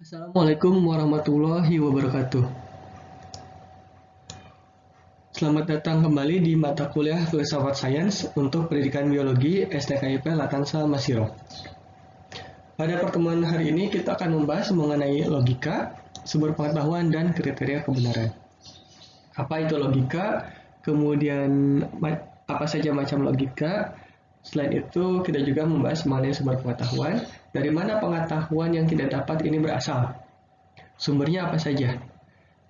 Assalamualaikum warahmatullahi wabarakatuh. Selamat datang kembali di mata kuliah Filsafat Sains untuk Pendidikan Biologi STKIP Latansa Masiro. Pada pertemuan hari ini kita akan membahas mengenai logika, sumber pengetahuan, dan kriteria kebenaran. Apa itu logika? Kemudian apa saja macam logika? Selain itu, kita juga membahas mengenai sumber pengetahuan, dari mana pengetahuan yang tidak dapat ini berasal. Sumbernya apa saja?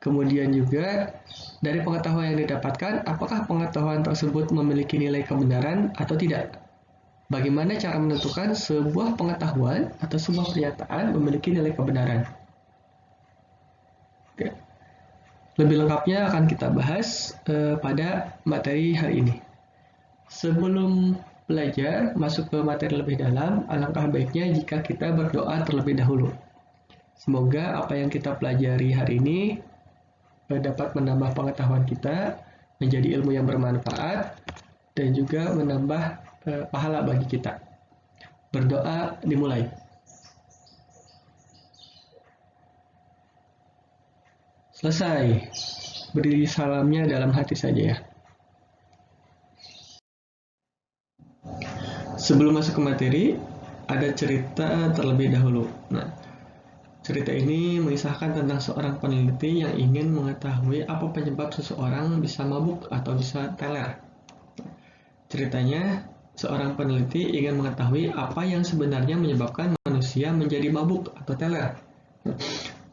Kemudian juga, dari pengetahuan yang didapatkan, apakah pengetahuan tersebut memiliki nilai kebenaran atau tidak? Bagaimana cara menentukan sebuah pengetahuan atau sebuah pernyataan memiliki nilai kebenaran? Oke. Lebih lengkapnya akan kita bahas pada materi hari ini. Sebelum belajar masuk ke materi lebih dalam, alangkah baiknya jika kita berdoa terlebih dahulu. Semoga apa yang kita pelajari hari ini dapat menambah pengetahuan kita, menjadi ilmu yang bermanfaat, dan juga menambah pahala bagi kita. Berdoa dimulai. Selesai. Beri salamnya dalam hati saja ya. Sebelum masuk ke materi, ada cerita terlebih dahulu. Nah, cerita ini mengisahkan tentang seorang peneliti yang ingin mengetahui apa penyebab seseorang bisa mabuk atau bisa teler. Ceritanya, seorang peneliti ingin mengetahui apa yang sebenarnya menyebabkan manusia menjadi mabuk atau teler.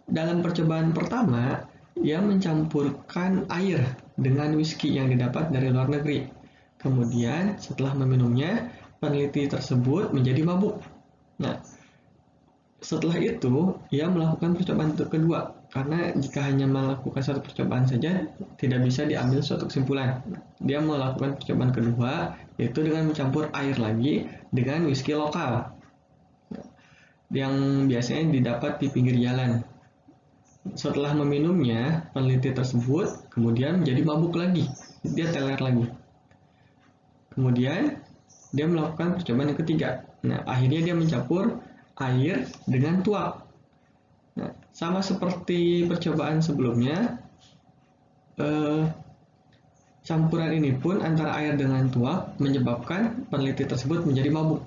Dalam percobaan pertama, ia mencampurkan air dengan whisky yang didapat dari luar negeri. Kemudian, setelah meminumnya, peneliti tersebut menjadi mabuk. Nah, setelah itu, ia melakukan percobaan kedua, karena jika hanya melakukan satu percobaan saja, tidak bisa diambil suatu kesimpulan. Dia melakukan percobaan kedua, yaitu dengan mencampur air lagi dengan whisky lokal, yang biasanya didapat di pinggir jalan. Setelah meminumnya, peneliti tersebut kemudian menjadi mabuk lagi, dia teler lagi. Kemudian, dia melakukan percobaan yang ketiga. Nah, akhirnya dia mencampur air dengan tuak. Nah, sama seperti percobaan sebelumnya, campuran ini pun antara air dengan tuak menyebabkan peneliti tersebut menjadi mabuk.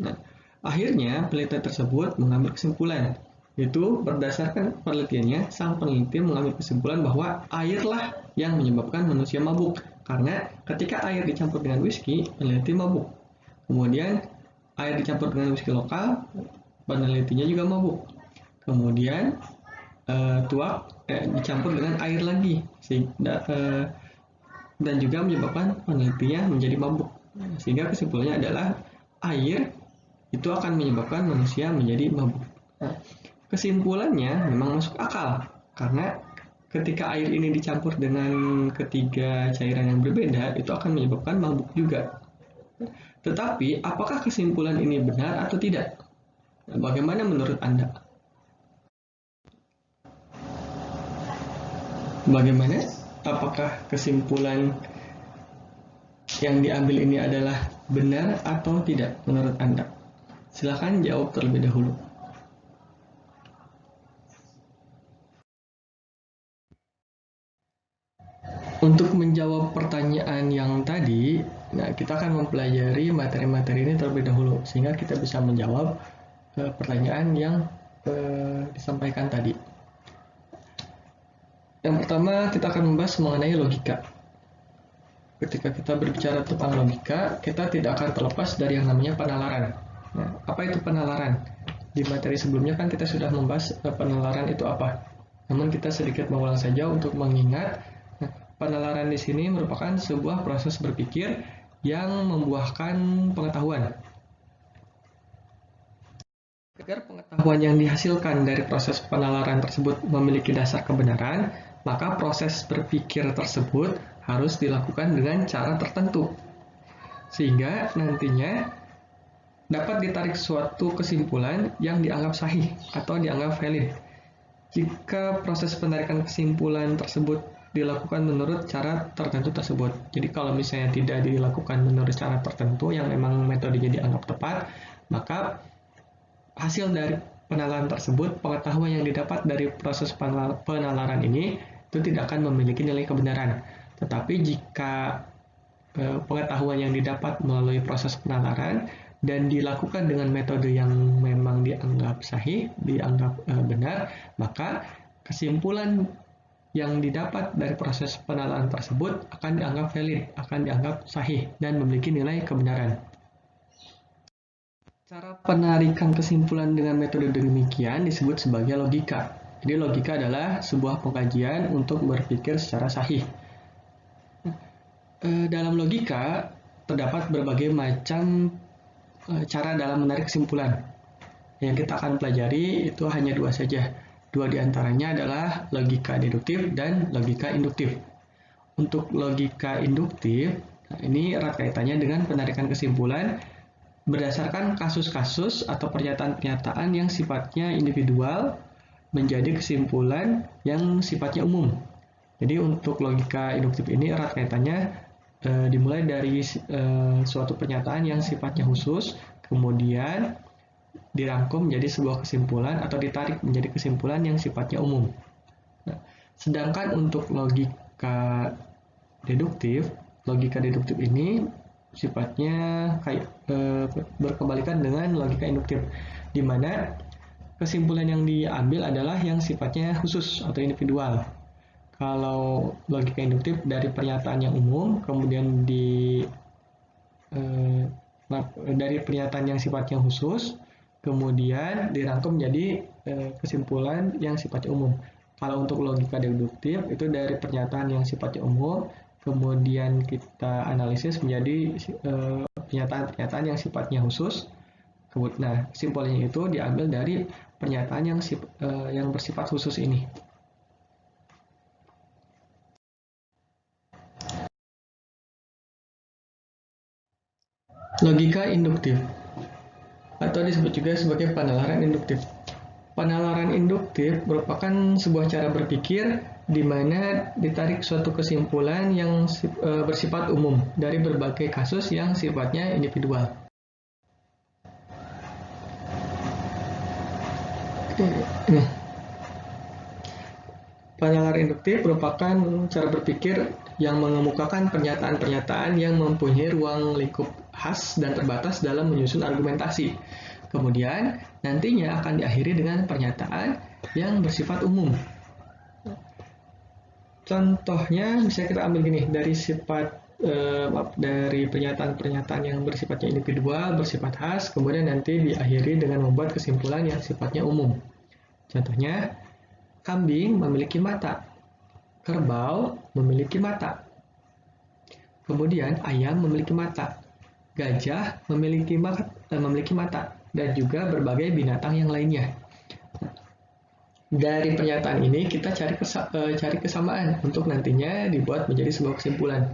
Nah, akhirnya peneliti tersebut mengambil kesimpulan, yaitu berdasarkan penelitiannya, sang peneliti mengambil kesimpulan bahwa airlah yang menyebabkan manusia mabuk. Karena ketika air dicampur dengan whisky, peneliti mabuk. Kemudian air dicampur dengan whisky lokal, penelitinya juga mabuk. Kemudian tuak dicampur dengan air lagi, dan juga menyebabkan penelitinya menjadi mabuk. Sehingga kesimpulannya adalah air itu akan menyebabkan manusia menjadi mabuk. Nah, kesimpulannya memang masuk akal, karena ketika air ini dicampur dengan ketiga cairan yang berbeda, itu akan menyebabkan mabuk juga. Tetapi, apakah kesimpulan ini benar atau tidak? Nah, bagaimana menurut Anda? Bagaimana? Apakah kesimpulan yang diambil ini adalah benar atau tidak menurut Anda? Silakan jawab terlebih dahulu. Untuk menjawab pertanyaan yang tadi, nah kita akan mempelajari materi-materi ini terlebih dahulu, sehingga kita bisa menjawab pertanyaan yang disampaikan tadi. Yang pertama, kita akan membahas mengenai logika. Ketika kita berbicara tentang logika, kita tidak akan terlepas dari yang namanya penalaran. Nah, apa itu penalaran? Di materi sebelumnya kan kita sudah membahas penalaran itu apa. Namun kita sedikit mengulang saja untuk mengingat. Nah, penalaran di sini merupakan sebuah proses berpikir yang membuahkan pengetahuan. Agar pengetahuan yang dihasilkan dari proses penalaran tersebut memiliki dasar kebenaran, maka proses berpikir tersebut harus dilakukan dengan cara tertentu, sehingga nantinya dapat ditarik suatu kesimpulan yang dianggap sahih atau dianggap valid. Jika proses penarikan kesimpulan tersebut dilakukan menurut cara tertentu tersebut. Jadi kalau misalnya tidak dilakukan menurut cara tertentu yang memang metodenya dianggap tepat, maka hasil dari penalaran tersebut, pengetahuan yang didapat dari proses penalaran ini itu tidak akan memiliki nilai kebenaran. Tetapi jika pengetahuan yang didapat melalui proses penalaran dan dilakukan dengan metode yang memang dianggap sahih, dianggap benar, maka kesimpulan yang didapat dari proses penalaran tersebut akan dianggap valid, akan dianggap sahih, dan memiliki nilai kebenaran. Cara penarikan kesimpulan dengan metode demikian disebut sebagai logika. Jadi logika adalah sebuah pengkajian untuk berpikir secara sahih. Dalam logika terdapat berbagai macam cara dalam menarik kesimpulan. Yang kita akan pelajari itu hanya dua saja. Dua diantaranya adalah logika deduktif dan logika induktif. Untuk logika induktif, ini erat kaitannya dengan penarikan kesimpulan berdasarkan kasus-kasus atau pernyataan-pernyataan yang sifatnya individual menjadi kesimpulan yang sifatnya umum. Jadi untuk logika induktif ini erat kaitannya dimulai dari suatu pernyataan yang sifatnya khusus, kemudian dirangkum menjadi sebuah kesimpulan atau ditarik menjadi kesimpulan yang sifatnya umum. Nah, sedangkan untuk logika deduktif ini sifatnya berkebalikan dengan logika induktif, di mana kesimpulan yang diambil adalah yang sifatnya khusus atau individual. Kalau logika induktif dari pernyataan yang umum, kemudian dari pernyataan yang sifatnya khusus, kemudian dirangkum menjadi kesimpulan yang sifatnya umum. Kalau untuk logika deduktif itu dari pernyataan yang sifatnya umum, kemudian kita analisis menjadi pernyataan-pernyataan yang sifatnya khusus. Nah, kesimpulannya itu diambil dari pernyataan yang bersifat khusus ini. Logika induktif atau disebut juga sebagai penalaran induktif. Penalaran induktif merupakan sebuah cara berpikir di mana ditarik suatu kesimpulan yang bersifat umum dari berbagai kasus yang sifatnya individual. Penalaran induktif merupakan cara berpikir yang mengemukakan pernyataan-pernyataan yang mempunyai ruang lingkup khas dan terbatas dalam menyusun argumentasi. Kemudian, nantinya akan diakhiri dengan pernyataan yang bersifat umum. Contohnya bisa kita ambil gini, dari pernyataan-pernyataan yang bersifatnya individual, bersifat khas, kemudian nanti diakhiri dengan membuat kesimpulan yang sifatnya umum. Contohnya, kambing memiliki mata, kerbau memiliki mata, kemudian ayam memiliki mata, gajah memiliki mata, dan juga berbagai binatang yang lainnya. Dari pernyataan ini kita cari kesamaan untuk nantinya dibuat menjadi sebuah kesimpulan.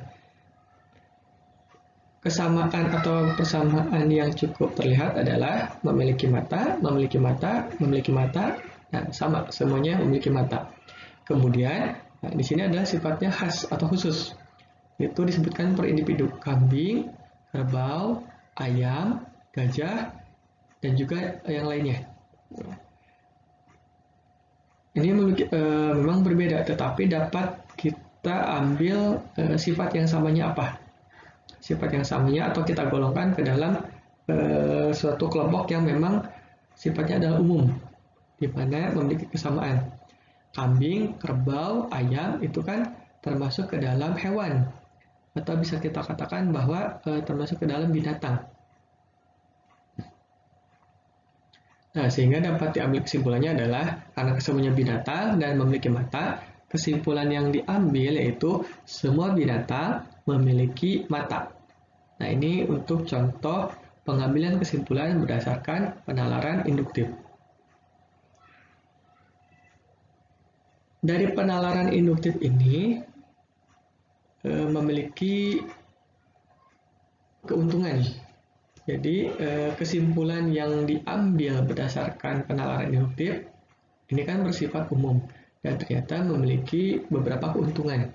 Kesamaan atau persamaan yang cukup terlihat adalah memiliki mata, nah, sama, semuanya memiliki mata. Kemudian, di sini adalah sifatnya khas atau khusus. Itu disebutkan per individu, kambing, kerbau, ayam, gajah, dan juga yang lainnya. Ini memang berbeda, tetapi dapat kita ambil sifat yang samanya apa? Sifat yang samanya atau kita golongkan ke dalam suatu kelompok yang memang sifatnya adalah umum, di mana memiliki kesamaan. Kambing, kerbau, ayam itu kan termasuk ke dalam hewan, atau bisa kita katakan bahwa termasuk ke dalam binatang. Nah, sehingga dapat diambil kesimpulannya adalah karena kesemuanya binatang dan memiliki mata, kesimpulan yang diambil yaitu semua binatang memiliki mata. Nah, ini untuk contoh pengambilan kesimpulan berdasarkan penalaran induktif. Dari penalaran induktif ini memiliki keuntungan. Jadi kesimpulan yang diambil berdasarkan penalaran induktif ini kan bersifat umum dan ternyata memiliki beberapa keuntungan.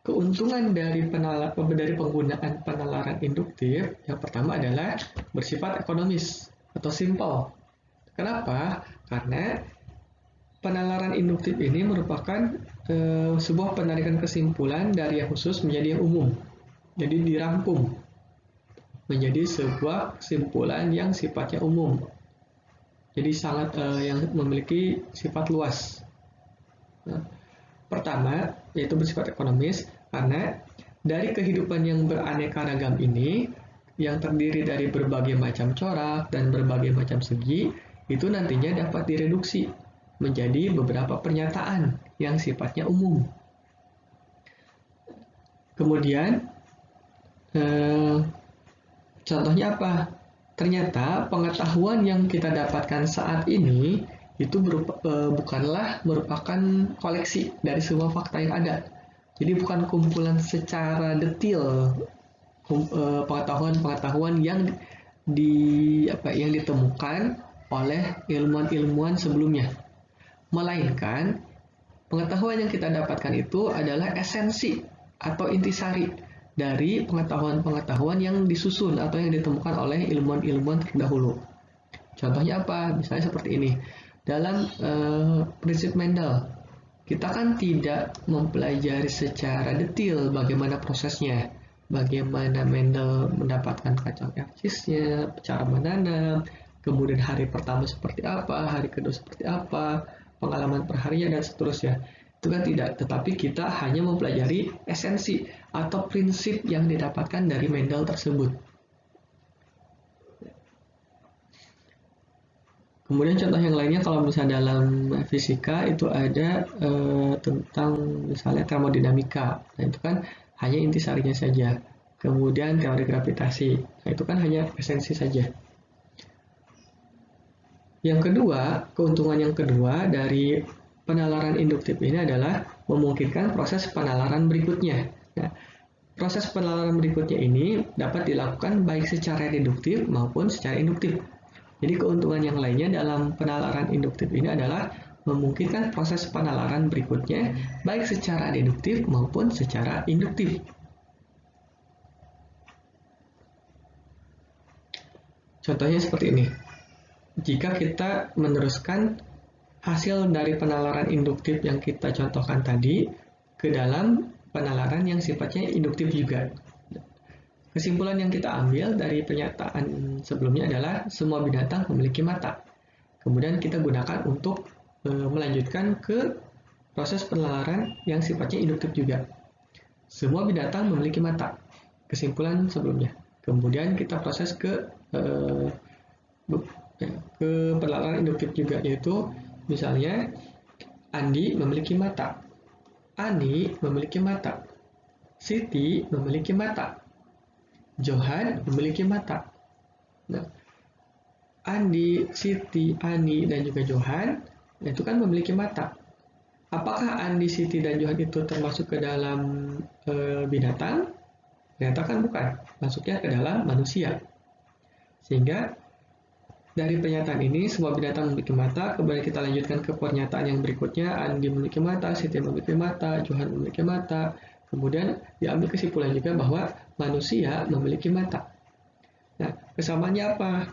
Keuntungan dari penggunaan penalaran induktif yang pertama adalah bersifat ekonomis atau simple. Kenapa? Karena penalaran induktif ini merupakan sebuah penarikan kesimpulan dari yang khusus menjadi yang umum. Jadi dirangkum menjadi sebuah kesimpulan yang sifatnya umum. Jadi sangat yang memiliki sifat luas. Nah, pertama, yaitu bersifat ekonomis, karena dari kehidupan yang beraneka ragam ini, yang terdiri dari berbagai macam corak dan berbagai macam segi, itu nantinya dapat direduksi menjadi beberapa pernyataan yang sifatnya umum. Kemudian, contohnya apa? Ternyata pengetahuan yang kita dapatkan saat ini itu bukanlah merupakan koleksi dari semua fakta yang ada. Jadi bukan kumpulan secara detail pengetahuan-pengetahuan yang ditemukan oleh ilmuwan-ilmuwan sebelumnya. Melainkan pengetahuan yang kita dapatkan itu adalah esensi atau intisari dari pengetahuan-pengetahuan yang disusun atau yang ditemukan oleh ilmuwan-ilmuwan terdahulu. Contohnya apa? Misalnya seperti ini. Dalam prinsip Mendel, kita kan tidak mempelajari secara detail bagaimana prosesnya, bagaimana Mendel mendapatkan kacang ercisnya, cara menanam, kemudian hari pertama seperti apa, hari kedua seperti apa, pengalaman perharinya, dan seterusnya. Itu kan tidak, tetapi kita hanya mempelajari esensi atau prinsip yang didapatkan dari Mendel tersebut. Kemudian contoh yang lainnya, kalau misalnya dalam fisika itu ada tentang misalnya termodinamika, nah itu kan hanya intisarinya saja. Kemudian teori gravitasi, nah itu kan hanya esensi saja. Yang kedua, keuntungan yang kedua dari penalaran induktif ini adalah memungkinkan proses penalaran berikutnya. Nah, proses penalaran berikutnya ini dapat dilakukan baik secara deduktif maupun secara induktif. Jadi keuntungan yang lainnya dalam penalaran induktif ini adalah memungkinkan proses penalaran berikutnya baik secara deduktif maupun secara induktif. Contohnya seperti ini. Jika kita meneruskan hasil dari penalaran induktif yang kita contohkan tadi ke dalam penalaran yang sifatnya induktif juga. Kesimpulan yang kita ambil dari pernyataan sebelumnya adalah semua binatang memiliki mata. Kemudian kita gunakan untuk melanjutkan ke proses penalaran yang sifatnya induktif juga. Semua binatang memiliki mata. Kesimpulan sebelumnya. Kemudian kita proses ke penalaran induktif juga, yaitu misalnya Andi memiliki mata, Ani memiliki mata, Siti memiliki mata, Johan memiliki mata. Nah, Andi, Siti, Ani, dan juga Johan itu kan memiliki mata. Apakah Andi, Siti, dan Johan itu termasuk ke dalam binatang? Ternyata kan bukan, masuknya ke dalam manusia. Sehingga dari pernyataan ini semua binatang memiliki mata. Kemudian kita lanjutkan ke pernyataan yang berikutnya. Andi memiliki mata, Siti memiliki mata, Johan memiliki mata. Kemudian diambil kesimpulan juga bahwa manusia memiliki mata. Nah, kesamaannya apa?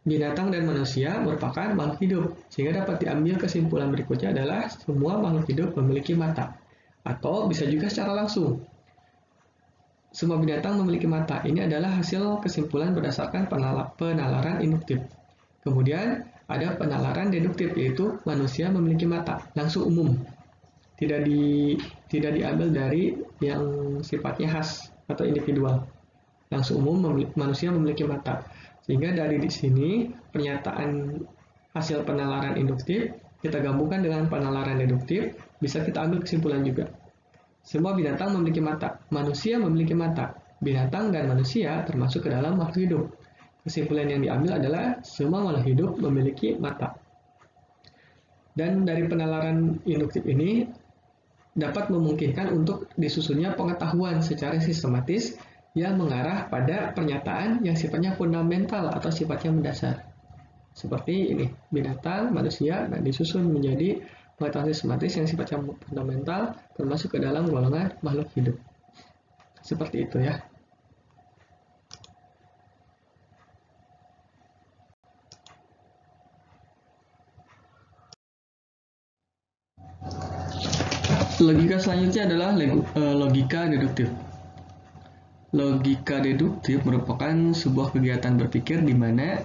Binatang dan manusia merupakan makhluk hidup, sehingga dapat diambil kesimpulan berikutnya adalah semua makhluk hidup memiliki mata. Atau bisa juga secara langsung, semua binatang memiliki mata. Ini adalah hasil kesimpulan berdasarkan penalaran induktif. Kemudian ada penalaran deduktif, yaitu manusia memiliki mata, langsung umum. Tidak diambil dari yang sifatnya khas atau individual. Langsung umum manusia memiliki mata. Sehingga dari di sini pernyataan hasil penalaran induktif kita gabungkan dengan penalaran deduktif, bisa kita ambil kesimpulan juga. Semua binatang memiliki mata, manusia memiliki mata. Binatang dan manusia termasuk ke dalam makhluk hidup. Kesimpulan yang diambil adalah semua makhluk hidup memiliki mata. Dan dari penalaran induktif ini dapat memungkinkan untuk disusunnya pengetahuan secara sistematis yang mengarah pada pernyataan yang sifatnya fundamental atau sifatnya mendasar. Seperti ini, binatang, manusia, dan disusun menjadi pengetahuan sistematis yang sifatnya fundamental termasuk ke dalam golongan makhluk hidup. Seperti itu ya. Logika selanjutnya adalah logika deduktif. Logika deduktif merupakan sebuah kegiatan berpikir di mana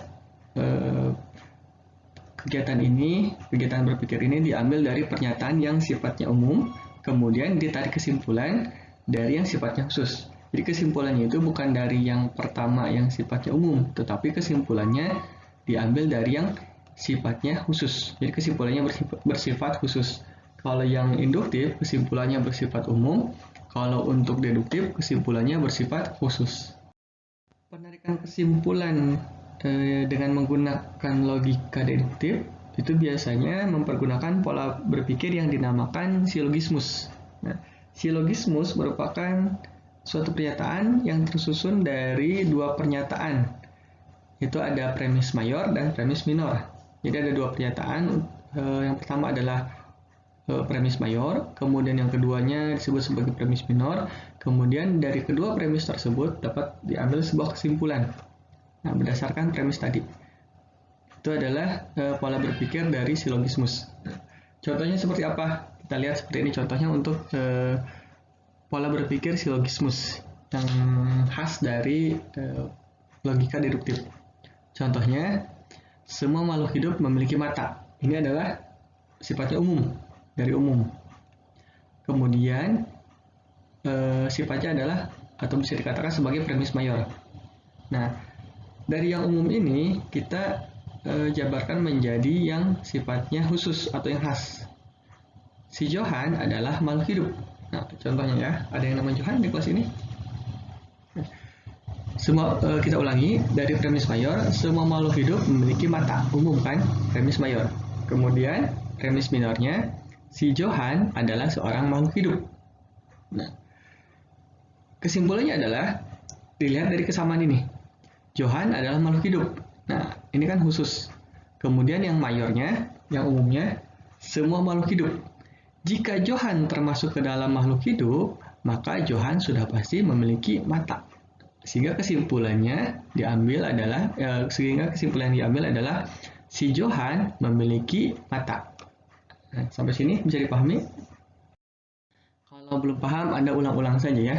kegiatan berpikir ini diambil dari pernyataan yang sifatnya umum, kemudian ditarik kesimpulan dari yang sifatnya khusus. Jadi kesimpulannya itu bukan dari yang pertama yang sifatnya umum, tetapi kesimpulannya diambil dari yang sifatnya khusus. Jadi kesimpulannya bersifat khusus. Kalau yang induktif, kesimpulannya bersifat umum. Kalau untuk deduktif, kesimpulannya bersifat khusus. Penarikan kesimpulan dengan menggunakan logika deduktif itu biasanya mempergunakan pola berpikir yang dinamakan silogismus. Nah, silogismus merupakan suatu pernyataan yang tersusun dari dua pernyataan. Itu ada premis mayor dan premis minor. Jadi ada dua pernyataan. Yang pertama adalah premis mayor, kemudian yang keduanya disebut sebagai premis minor. Kemudian dari kedua premis tersebut dapat diambil sebuah kesimpulan. Nah, berdasarkan premis tadi. Itu adalah pola berpikir dari silogismus. Contohnya seperti apa? Kita lihat seperti ini contohnya untuk pola berpikir silogismus yang khas dari logika deduktif. Contohnya, semua makhluk hidup memiliki mata. Ini adalah sifatnya umum, dari umum. Kemudian sifatnya adalah atau bisa dikatakan sebagai premis mayor. Nah, dari yang umum ini kita jabarkan menjadi yang sifatnya khusus atau yang khas. Si Johan adalah makhluk hidup. Nah, contohnya ya, ada yang namanya Johan di kelas ini. Kita ulangi dari premis mayor, semua makhluk hidup memiliki mata, umum kan, premis mayor. Kemudian premis minornya, si Johan adalah seorang makhluk hidup. Nah, kesimpulannya adalah dilihat dari kesamaan ini. Johan adalah makhluk hidup. Nah, ini kan khusus. Kemudian yang mayornya, yang umumnya, semua makhluk hidup. Jika Johan termasuk ke dalam makhluk hidup, maka Johan sudah pasti memiliki mata. Sehingga kesimpulan yang diambil adalah si Johan memiliki mata. Nah, sampai sini bisa dipahami? Kalau belum paham, Anda ulang-ulang saja ya.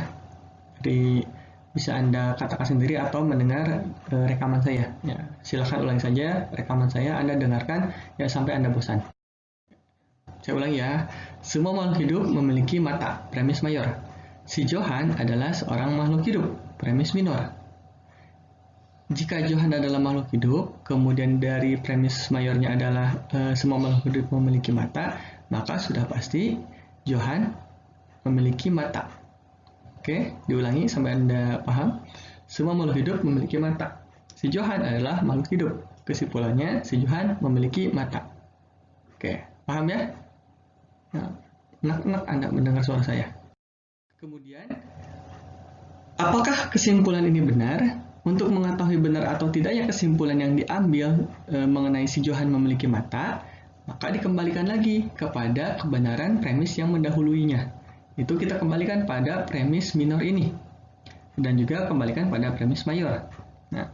Jadi bisa Anda katakan sendiri atau mendengar rekaman saya. Ya, silakan ulangi saja rekaman saya, Anda dengarkan ya sampai Anda bosan. Saya ulangi ya. Semua makhluk hidup memiliki mata, premis mayor. Si Johan adalah seorang makhluk hidup, premis minor. Jika Johan adalah makhluk hidup, kemudian dari premis mayornya adalah semua makhluk hidup memiliki mata, maka sudah pasti Johan memiliki mata. Oke, diulangi sampai Anda paham. Semua makhluk hidup memiliki mata. Si Johan adalah makhluk hidup. Kesimpulannya, si Johan memiliki mata. Oke, paham ya? Nah, enak-enak Anda mendengar suara saya. Kemudian, apakah kesimpulan ini benar? Untuk mengetahui benar atau tidaknya kesimpulan yang diambil mengenai si Johan memiliki mata, maka dikembalikan lagi kepada kebenaran premis yang mendahuluinya. Itu kita kembalikan pada premis minor ini. Dan juga kembalikan pada premis mayor. Nah,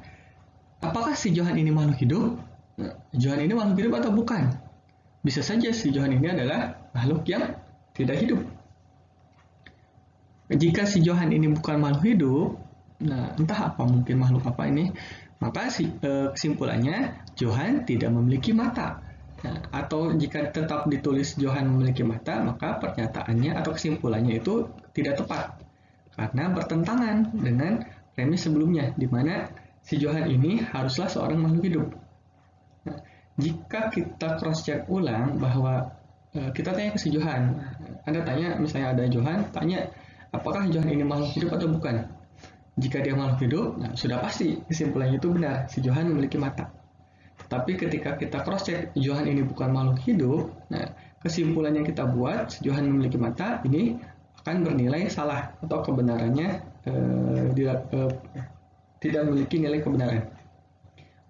apakah si Johan ini makhluk hidup? Nah, Johan ini makhluk hidup atau bukan? Bisa saja si Johan ini adalah makhluk yang tidak hidup. Jika si Johan ini bukan makhluk hidup, nah entah apa mungkin makhluk apa ini, maka kesimpulannya Johan tidak memiliki mata. Nah, atau jika tetap ditulis Johan memiliki mata, maka pernyataannya atau kesimpulannya itu tidak tepat karena bertentangan dengan premis sebelumnya, di mana si Johan ini haruslah seorang makhluk hidup. Nah, jika kita cross check ulang bahwa kita tanya ke si Johan, Anda tanya misalnya ada Johan, tanya apakah Johan ini makhluk hidup atau bukan? Jika dia makhluk hidup, nah sudah pasti kesimpulannya itu benar, si Johan memiliki mata. Tapi ketika kita cross check Johan ini bukan makhluk hidup, nah kesimpulan yang kita buat si Johan memiliki mata ini akan bernilai salah atau kebenarannya tidak memiliki nilai kebenaran.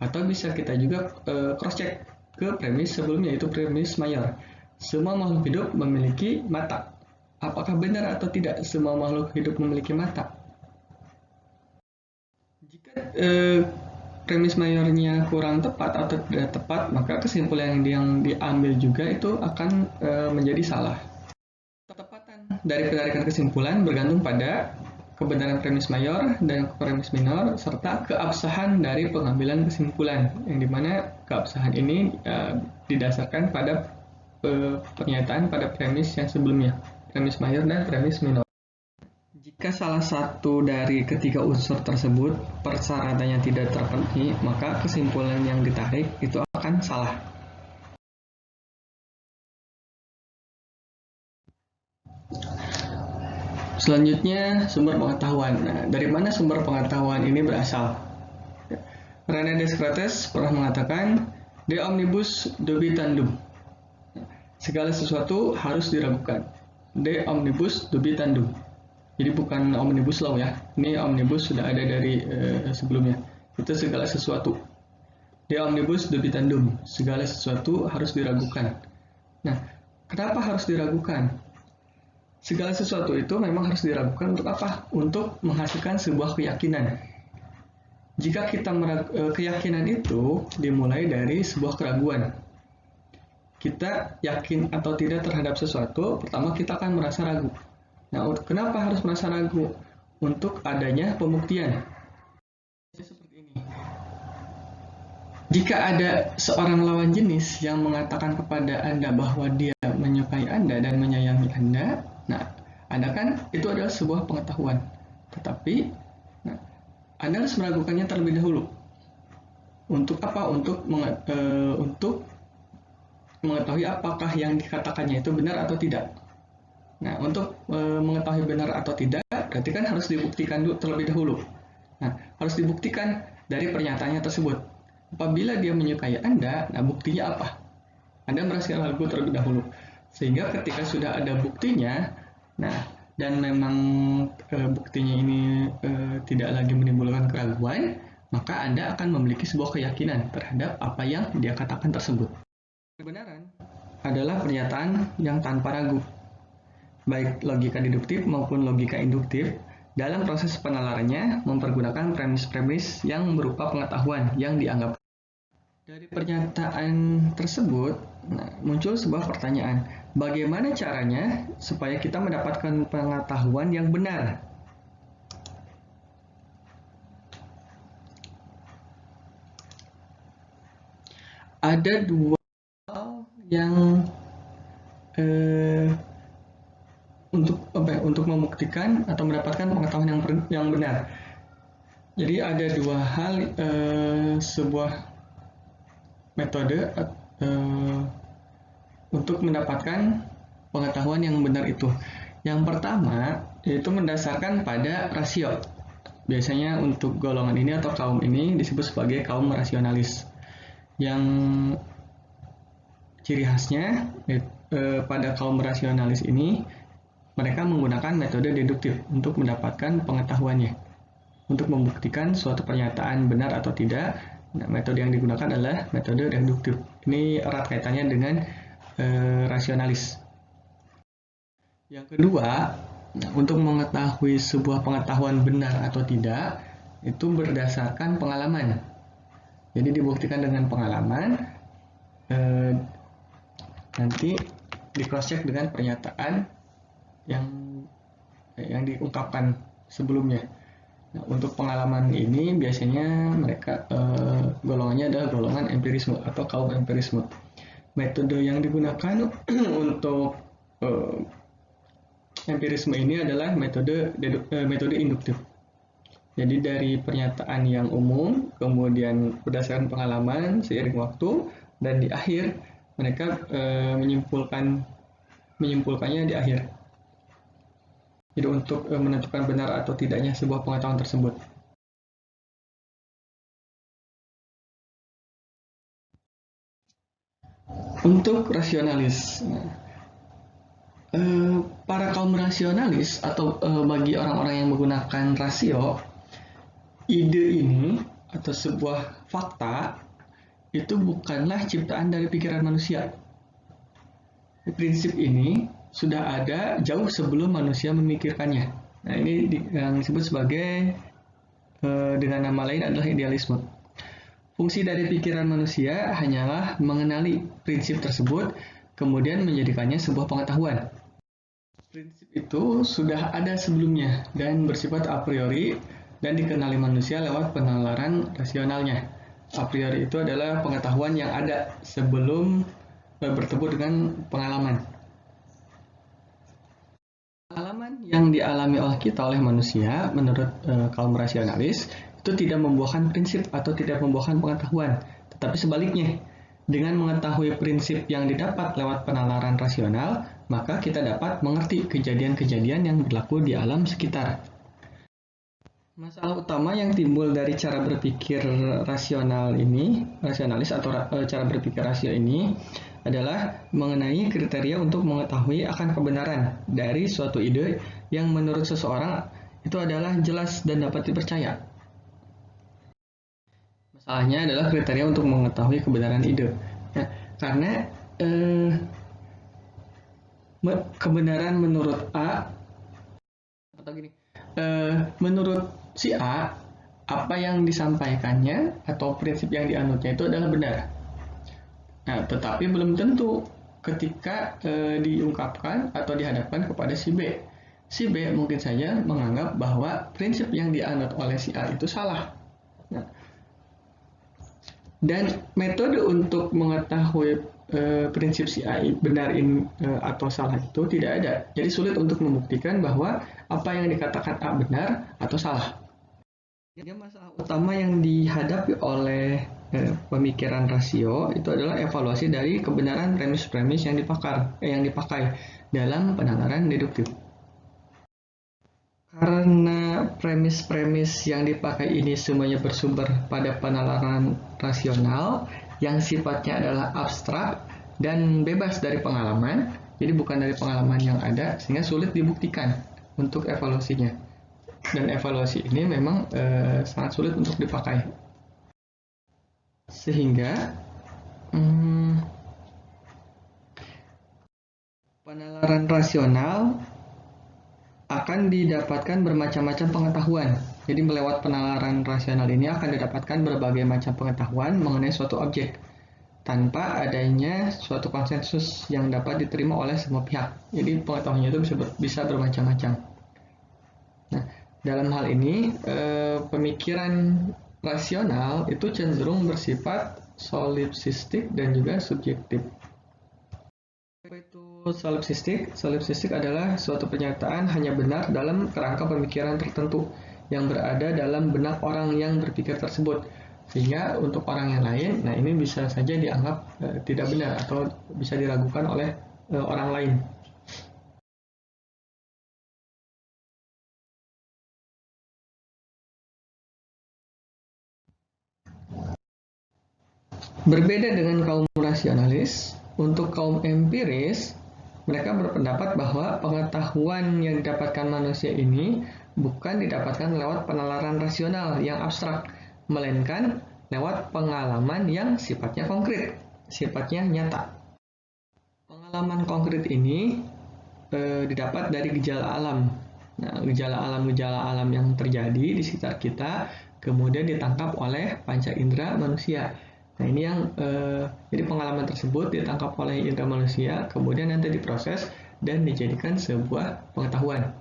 Atau bisa kita juga cross check ke premis sebelumnya, yaitu premis mayor. Semua makhluk hidup memiliki mata. Apakah benar atau tidak semua makhluk hidup memiliki mata? Jika premis mayornya kurang tepat atau tidak tepat, maka kesimpulan yang diambil juga itu akan menjadi salah. Tepat dari penarikan kesimpulan bergantung pada kebenaran premis mayor dan premis minor serta keabsahan dari pengambilan kesimpulan, yang dimana keabsahan ini didasarkan pada pernyataan pada premis yang sebelumnya, premis mayor dan premis minor. Jika salah satu dari ketiga unsur tersebut persyaratannya tidak terpenuhi, maka kesimpulan yang ditarik itu akan salah. Selanjutnya, sumber pengetahuan. Nah, dari mana sumber pengetahuan ini berasal? René Descartes pernah mengatakan, de omnibus dubitandum. Segala sesuatu harus diragukan. De omnibus dubitandum. Jadi bukan omnibus law ya. Ini omnibus sudah ada dari sebelumnya. Itu segala sesuatu. De omnibus dubitandum. Segala sesuatu harus diragukan. Nah, kenapa harus diragukan? Segala sesuatu itu memang harus diragukan untuk apa? Untuk menghasilkan sebuah keyakinan. Jika kita keyakinan itu dimulai dari sebuah keraguan. Kita yakin atau tidak terhadap sesuatu, pertama kita akan merasa ragu. Nah, kenapa harus merasa ragu? Untuk adanya pembuktian. Seperti ini. Jika ada seorang lawan jenis yang mengatakan kepada Anda bahwa dia menyukai Anda dan menyayangi Anda, nah, Anda kan itu adalah sebuah pengetahuan. Tetapi, nah, Anda harus meragukannya terlebih dahulu. Untuk apa? Untuk mengetahui apakah yang dikatakannya itu benar atau tidak. Nah, untuk mengetahui benar atau tidak, berarti kan harus dibuktikan dulu terlebih dahulu. Nah, harus dibuktikan dari pernyataannya tersebut. Apabila dia menyukai Anda, nah buktinya apa? Anda merasa ragu terlebih dahulu. Sehingga ketika sudah ada buktinya, nah, dan memang buktinya ini tidak lagi menimbulkan keraguan, maka Anda akan memiliki sebuah keyakinan terhadap apa yang dia katakan tersebut. Kebenaran adalah pernyataan yang tanpa ragu. Baik logika deduktif maupun logika induktif, dalam proses penalarannya mempergunakan premis-premis yang berupa pengetahuan yang dianggap. Dari pernyataan tersebut, muncul sebuah pertanyaan, bagaimana caranya supaya kita mendapatkan pengetahuan yang benar? Ada dua hal yang untuk membuktikan atau mendapatkan pengetahuan yang benar. Jadi ada dua hal, sebuah metode untuk mendapatkan pengetahuan yang benar itu. Yang pertama yaitu mendasarkan pada rasio. Biasanya untuk golongan ini atau kaum ini disebut sebagai kaum rasionalis. Yang ciri khasnya pada kaum rasionalis ini, mereka menggunakan metode deduktif untuk mendapatkan pengetahuannya. Untuk membuktikan suatu pernyataan benar atau tidak, nah, metode yang digunakan adalah metode deduktif. Ini erat kaitannya dengan rasionalis. Yang kedua, untuk mengetahui sebuah pengetahuan benar atau tidak, itu berdasarkan pengalaman. Jadi dibuktikan dengan pengalaman, nanti di cross check dengan pernyataan yang diungkapkan sebelumnya. Nah, untuk pengalaman ini biasanya mereka golongannya adalah golongan empirisme atau kaum empirisme. Metode yang digunakan untuk empirisme ini adalah metode induktif. Jadi dari pernyataan yang umum, kemudian berdasarkan pengalaman seiring waktu, dan di akhir mereka menyimpulkannya di akhir. Jadi untuk menentukan benar atau tidaknya sebuah pengetahuan tersebut. Untuk rasionalis, para kaum rasionalis atau bagi orang-orang yang menggunakan rasio, ide ini atau sebuah fakta itu bukanlah ciptaan dari pikiran manusia. Prinsip ini sudah ada jauh sebelum manusia memikirkannya. Nah, ini yang disebut sebagai dengan nama lain adalah idealisme. Fungsi dari pikiran manusia hanyalah mengenali prinsip tersebut, kemudian menjadikannya sebuah pengetahuan. Prinsip itu sudah ada sebelumnya dan bersifat a priori dan dikenali manusia lewat penalaran rasionalnya. A priori itu adalah pengetahuan yang ada sebelum bertemu dengan pengalaman. Pengalaman yang dialami oleh kita oleh manusia menurut kaum rasionalis itu tidak membuahkan prinsip atau tidak membuahkan pengetahuan, tetapi sebaliknya. Dengan mengetahui prinsip yang didapat lewat penalaran rasional, maka kita dapat mengerti kejadian-kejadian yang berlaku di alam sekitar. Masalah utama yang timbul dari cara berpikir rasionalis atau cara berpikir rasio ini adalah mengenai kriteria untuk mengetahui akan kebenaran dari suatu ide yang menurut seseorang itu adalah jelas dan dapat dipercaya. Masalahnya adalah kriteria untuk mengetahui kebenaran ide. Nah, karena kebenaran menurut A atau gini, menurut si A, apa yang disampaikannya atau prinsip yang dianutnya itu adalah benar. Nah, tetapi belum tentu ketika diungkapkan atau dihadapkan kepada si B. Si B mungkin saja menganggap bahwa prinsip yang dianut oleh si A itu salah. Nah, dan metode untuk mengetahui prinsip si A benar atau salah itu tidak ada. Jadi sulit untuk membuktikan bahwa apa yang dikatakan A benar atau salah. Jadi masalah utama yang dihadapi oleh pemikiran rasio itu adalah evaluasi dari kebenaran premis-premis yang dipakai dalam penalaran deduktif. Karena premis-premis yang dipakai ini semuanya bersumber pada penalaran rasional yang sifatnya adalah abstrak dan bebas dari pengalaman, jadi bukan dari pengalaman yang ada, sehingga sulit dibuktikan untuk evaluasinya. Dan evaluasi ini memang sangat sulit untuk dipakai. Sehingga penalaran rasional akan didapatkan bermacam-macam pengetahuan. Jadi melewat penalaran rasional ini akan didapatkan berbagai macam pengetahuan mengenai suatu objek tanpa adanya suatu konsensus yang dapat diterima oleh semua pihak. Jadi pengetahuannya itu bisa bermacam-macam. Nah, dalam hal ini pemikiran rasional itu cenderung bersifat solipsistik dan juga subjektif. Apa itu solipsistik? Solipsistik adalah suatu pernyataan hanya benar dalam kerangka pemikiran tertentu yang berada dalam benak orang yang berpikir tersebut. Sehingga untuk orang yang lain, nah ini bisa saja dianggap tidak benar atau bisa diragukan oleh orang lain. Berbeda dengan kaum rasionalis, untuk kaum empiris, mereka berpendapat bahwa pengetahuan yang didapatkan manusia ini bukan didapatkan lewat penalaran rasional yang abstrak, melainkan lewat pengalaman yang sifatnya konkret, sifatnya nyata. Pengalaman konkret ini didapat dari gejala alam. Nah, gejala alam yang terjadi di sekitar kita kemudian ditangkap oleh panca indera manusia. Nah, ini yang jadi pengalaman tersebut ditangkap oleh indera manusia, kemudian nanti diproses dan dijadikan sebuah pengetahuan.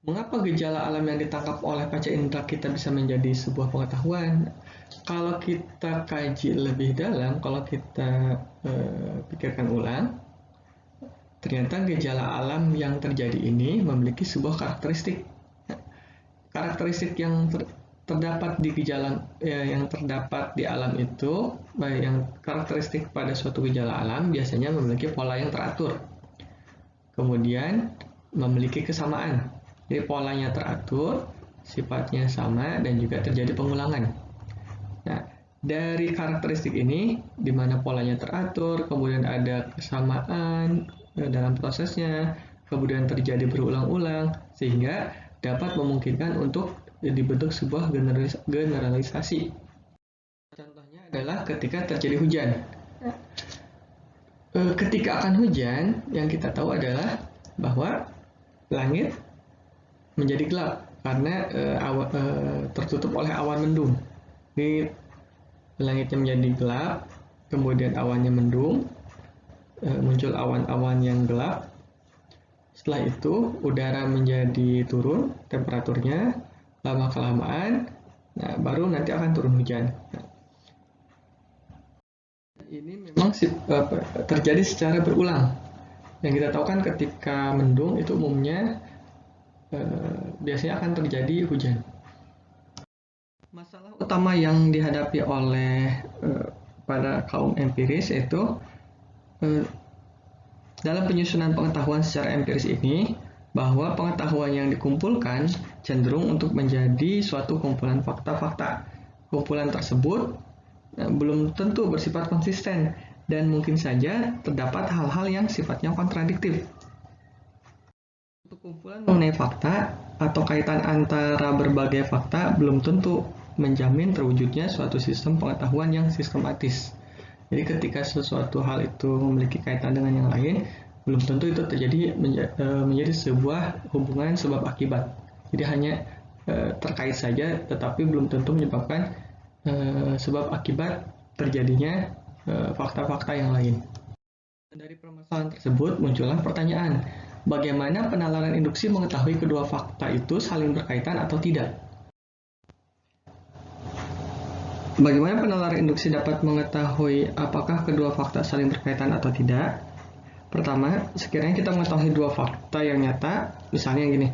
Mengapa gejala alam yang ditangkap oleh panca indera kita bisa menjadi sebuah pengetahuan? Kalau kita kaji lebih dalam, kalau kita pikirkan ulang, ternyata gejala alam yang terjadi ini memiliki sebuah karakteristik. Karakteristik yang terdapat di gejala yang terdapat di alam itu, yang karakteristik pada suatu gejala alam biasanya memiliki pola yang teratur, kemudian memiliki kesamaan. Jadi polanya teratur, sifatnya sama, dan juga terjadi pengulangan. Nah, dari karakteristik ini, di mana polanya teratur, kemudian ada kesamaan dalam prosesnya, kemudian terjadi berulang-ulang, sehingga dapat memungkinkan untuk dibentuk sebuah generalisasi. Contohnya adalah ketika terjadi hujan. Ketika akan hujan, yang kita tahu adalah bahwa langit menjadi gelap karena tertutup oleh awan mendung. Ini langitnya menjadi gelap, kemudian awannya mendung, muncul awan-awan yang gelap. Setelah itu udara menjadi turun temperaturnya lama-kelamaan, nah baru nanti akan turun hujan. Nah, ini memang terjadi secara berulang. Yang kita tahu kan ketika mendung itu umumnya biasanya akan terjadi hujan. Masalah utama yang dihadapi oleh pada kaum empiris yaitu dalam penyusunan pengetahuan secara empiris ini, bahwa pengetahuan yang dikumpulkan cenderung untuk menjadi suatu kumpulan fakta-fakta. Kumpulan tersebut belum tentu bersifat konsisten dan mungkin saja terdapat hal-hal yang sifatnya kontradiktif. Untuk kumpulan mengenai fakta atau kaitan antara berbagai fakta belum tentu menjamin terwujudnya suatu sistem pengetahuan yang sistematis. Jadi ketika sesuatu hal itu memiliki kaitan dengan yang lain, belum tentu itu terjadi menjadi sebuah hubungan sebab akibat. Jadi hanya terkait saja, tetapi belum tentu menyebabkan sebab akibat terjadinya fakta-fakta yang lain. Dari permasalahan tersebut muncullah pertanyaan, bagaimana penalaran induksi mengetahui kedua fakta itu saling berkaitan atau tidak? Bagaimana penalaran induksi dapat mengetahui apakah kedua fakta saling berkaitan atau tidak? Pertama, sekiranya kita mengetahui dua fakta yang nyata, misalnya gini,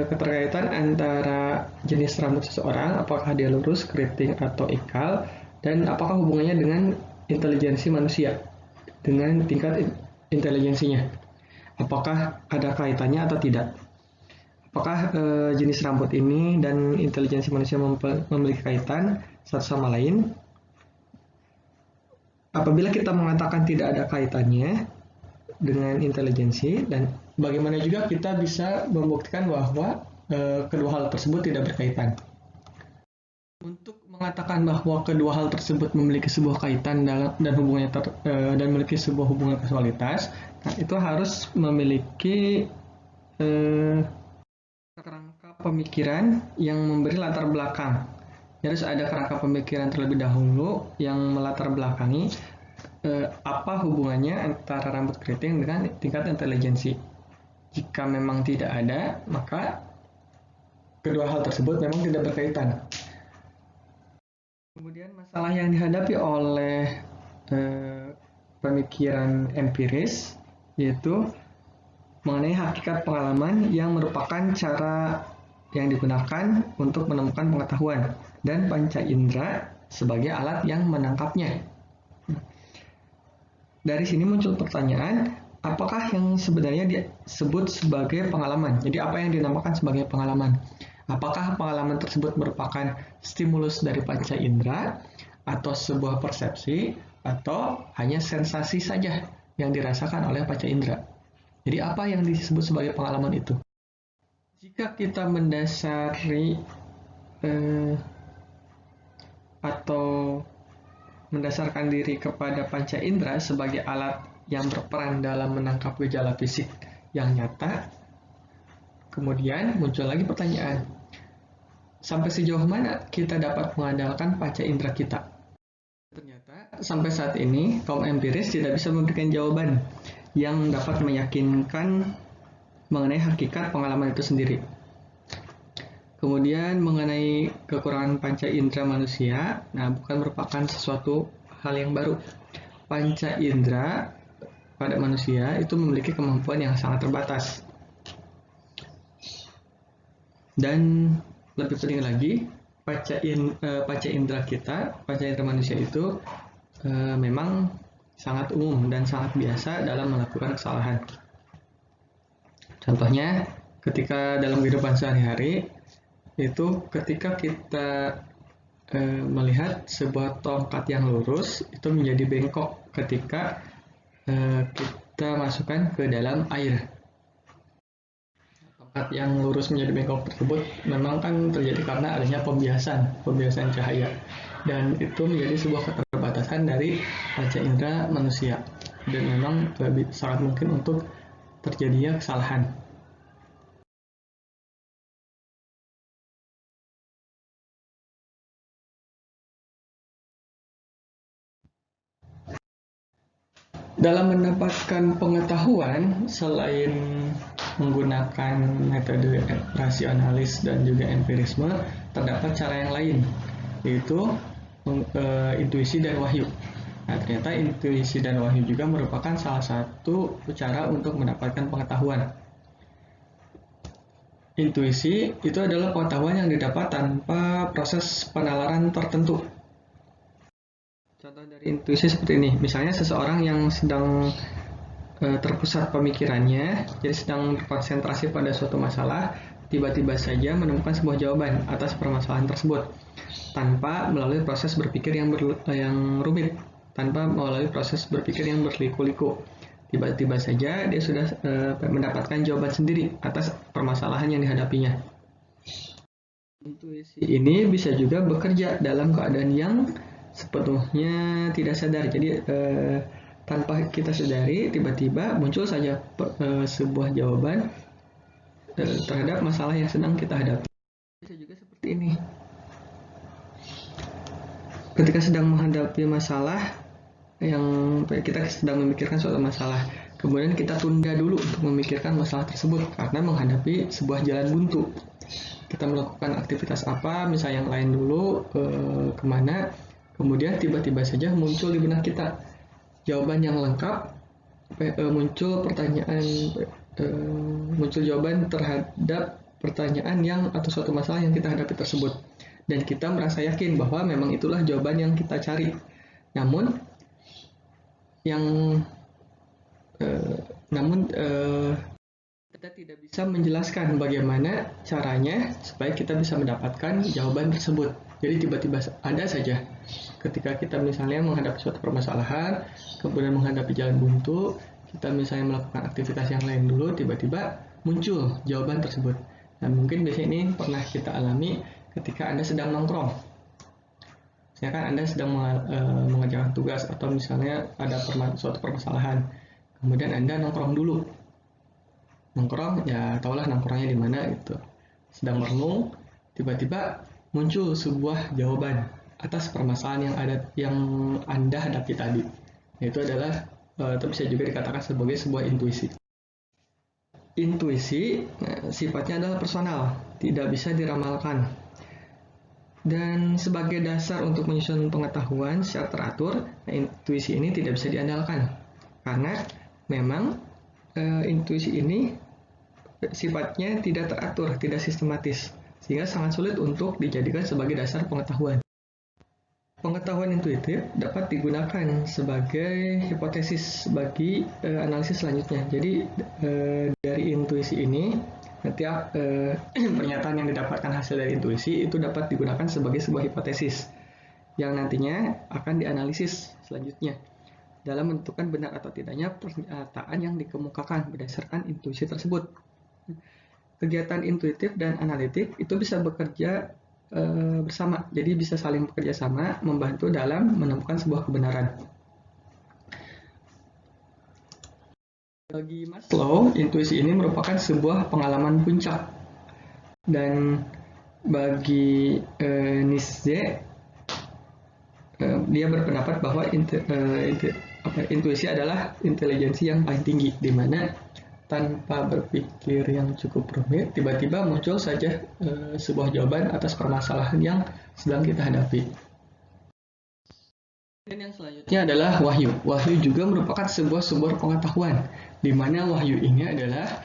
keterkaitan antara jenis rambut seseorang, apakah dia lurus, keriting, atau ikal, dan apakah hubungannya dengan intelijensi manusia, dengan tingkat intelijensinya. Apakah ada kaitannya atau tidak? Apakah jenis rambut ini dan intelijensi manusia memiliki kaitan satu sama lain? Apabila kita mengatakan tidak ada kaitannya dengan intelijensi, dan bagaimana juga kita bisa membuktikan bahwa kedua hal tersebut tidak berkaitan. Untuk mengatakan bahwa kedua hal tersebut memiliki sebuah kaitan dan hubungannya dan memiliki sebuah hubungan kausalitas, nah itu harus memiliki kerangka pemikiran yang memberi latar belakang. Harus ada kerangka pemikiran terlebih dahulu yang melatar belakangi apa hubungannya antara rambut keriting dengan tingkat intelijensi. Jika memang tidak ada, maka kedua hal tersebut memang tidak berkaitan. Kemudian masalah yang dihadapi oleh pemikiran empiris yaitu mengenai hakikat pengalaman yang merupakan cara yang digunakan untuk menemukan pengetahuan dan panca indera sebagai alat yang menangkapnya. Dari sini muncul pertanyaan, apakah yang sebenarnya disebut sebagai pengalaman? Jadi apa yang dinamakan sebagai pengalaman? Apakah pengalaman tersebut merupakan stimulus dari panca indera atau sebuah persepsi atau hanya sensasi saja yang dirasakan oleh panca indera? Jadi apa yang disebut sebagai pengalaman itu? Jika kita mendasari atau mendasarkan diri kepada panca indera sebagai alat yang berperan dalam menangkap gejala fisik yang nyata, kemudian muncul lagi pertanyaan, sampai sejauh mana kita dapat mengandalkan panca indera kita? Ternyata sampai saat ini kaum empiris tidak bisa memberikan jawaban yang dapat meyakinkan mengenai hakikat pengalaman itu sendiri. Kemudian mengenai kekurangan panca indera manusia, nah bukan merupakan sesuatu hal yang baru. Panca indera pada manusia itu memiliki kemampuan yang sangat terbatas. Dan lebih penting lagi, panca indera kita, panca indera manusia itu memang sangat umum dan sangat biasa dalam melakukan kesalahan. Contohnya, ketika dalam kehidupan sehari-hari, itu ketika kita melihat sebuah tongkat yang lurus, itu menjadi bengkok ketika kita masukkan ke dalam air. Tongkat yang lurus menjadi bengkok tersebut memang kan terjadi karena adanya pembiasan cahaya. Dan itu menjadi sebuah keterbatasan dari panca indera manusia. Dan memang sangat mungkin untuk terjadinya kesalahan. Dalam mendapatkan pengetahuan pengetahuan selain menggunakan metode rasionalis dan juga empirisme, terdapat cara yang lain, yaitu intuisi dan wahyu. Nah, ternyata intuisi dan wahyu juga merupakan salah satu cara untuk mendapatkan pengetahuan. Intuisi itu adalah pengetahuan yang didapat tanpa proses penalaran tertentu. Contoh dari intuisi seperti ini, misalnya seseorang yang sedang terpusat pemikirannya, jadi sedang konsentrasi pada suatu masalah, tiba-tiba saja menemukan sebuah jawaban atas permasalahan tersebut, tanpa melalui proses berpikir yang rumit, tanpa melalui proses berpikir yang berliku-liku. Tiba-tiba saja dia sudah mendapatkan jawaban sendiri atas permasalahan yang dihadapinya. Intuisi ini bisa juga bekerja dalam keadaan yang sepenuhnya tidak sadar. Jadi tanpa kita sadari, tiba-tiba muncul saja sebuah jawaban terhadap masalah yang sedang kita hadapi. Bisa juga seperti ini. Ketika sedang menghadapi masalah yang kita sedang memikirkan suatu masalah, kemudian kita tunda dulu untuk memikirkan masalah tersebut karena menghadapi sebuah jalan buntu. Kita melakukan aktivitas apa, misalnya yang lain dulu, kemana, kemudian tiba-tiba saja muncul di benak kita jawaban yang lengkap, muncul jawaban terhadap pertanyaan yang atau suatu masalah yang kita hadapi tersebut, dan kita merasa yakin bahwa memang itulah jawaban yang kita cari. Namun kita tidak bisa menjelaskan bagaimana caranya supaya kita bisa mendapatkan jawaban tersebut. Jadi tiba-tiba ada saja ketika kita misalnya menghadapi suatu permasalahan, kemudian menghadapi jalan buntu, kita misalnya melakukan aktivitas yang lain dulu, tiba-tiba muncul jawaban tersebut. Dan mungkin biasanya ini pernah kita alami ketika Anda sedang nongkrong. Misalkan Anda sedang mengerjakan tugas atau misalnya ada suatu permasalahan, kemudian Anda nongkrong dulu. Nongkrong, ya tahulah nongkrongnya di mana gitu. Sedang merenung, tiba-tiba muncul sebuah jawaban atas permasalahan yang Anda hadapi tadi. Itu adalah atau bisa juga dikatakan sebagai sebuah intuisi. Intuisi sifatnya adalah personal, tidak bisa diramalkan. Dan sebagai dasar untuk menyusun pengetahuan secara teratur, intuisi ini tidak bisa diandalkan. Karena memang intuisi ini sifatnya tidak teratur, tidak sistematis, sehingga sangat sulit untuk dijadikan sebagai dasar pengetahuan. Pengetahuan intuitif dapat digunakan sebagai hipotesis bagi analisis selanjutnya. Jadi dari intuisi ini, setiap pernyataan yang didapatkan hasil dari intuisi itu dapat digunakan sebagai sebuah hipotesis yang nantinya akan dianalisis selanjutnya dalam menentukan benar atau tidaknya pernyataan yang dikemukakan berdasarkan intuisi tersebut. Kegiatan intuitif dan analitik itu bisa bekerja bersama, jadi bisa saling bekerja sama membantu dalam menemukan sebuah kebenaran. Bagi Maslow, intuisi ini merupakan sebuah pengalaman puncak, dan bagi Nietzsche, dia berpendapat bahwa intuisi adalah intelijensi yang paling tinggi, di mana tanpa berpikir yang cukup rumit, tiba-tiba muncul saja sebuah jawaban atas permasalahan yang sedang kita hadapi. Dan yang selanjutnya adalah wahyu. Wahyu juga merupakan sebuah sumber pengetahuan, di mana wahyu ini adalah